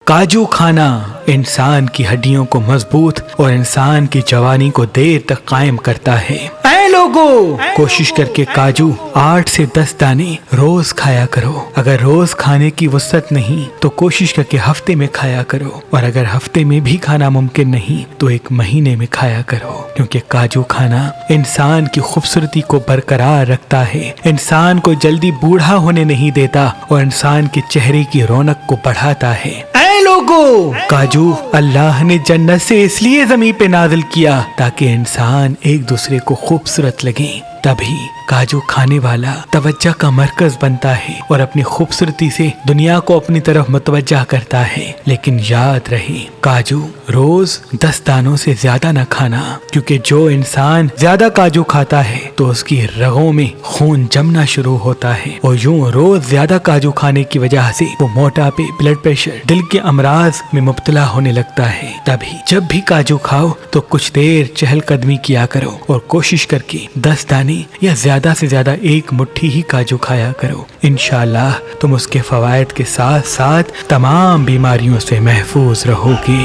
کاجو کھانا انسان کی ہڈیوں کو مضبوط اور انسان کی جوانی کو دیر تک قائم کرتا ہے۔ اے لوگو، کوشش کر کے کاجو 8 سے 10 دانے روز کھایا کرو۔ اگر روز کھانے کی وسعت نہیں تو کوشش کر کے ہفتے میں کھایا کرو، اور اگر ہفتے میں بھی کھانا ممکن نہیں تو 1 مہینے میں کھایا کرو، کیونکہ کاجو کھانا انسان کی خوبصورتی کو برقرار رکھتا ہے، انسان کو جلدی بوڑھا ہونے نہیں دیتا اور انسان کے چہرے کی رونق کو بڑھاتا ہے۔ اے لوگو، کاجو اللہ نے جنت سے اس لیے زمین پہ نازل کیا تاکہ انسان ایک دوسرے کو خوبصورت لگے، تبھی کاجو کھانے والا توجہ کا مرکز بنتا ہے اور اپنی خوبصورتی سے دنیا کو اپنی طرف متوجہ کرتا ہے۔ لیکن یاد رہے، کاجو روز 10 دانوں سے زیادہ نہ کھانا، کیونکہ جو انسان زیادہ کاجو کھاتا ہے تو اس کی رگوں میں خون جمنا شروع ہوتا ہے، اور یوں روز زیادہ کاجو کھانے کی وجہ سے وہ موٹاپے، بلڈ پریشر، دل کے امراض میں مبتلا ہونے لگتا ہے۔ تبھی جب بھی کاجو کھاؤ تو کچھ دیر چہل قدمی کیا کرو اور کوشش کر کے 10 دانے یا زیادہ سے زیادہ 1 مٹھی ہی کاجو کھایا کرو۔ انشاءاللہ تم اس کے فوائد کے ساتھ ساتھ تمام بیماریوں سے محفوظ رہو گے۔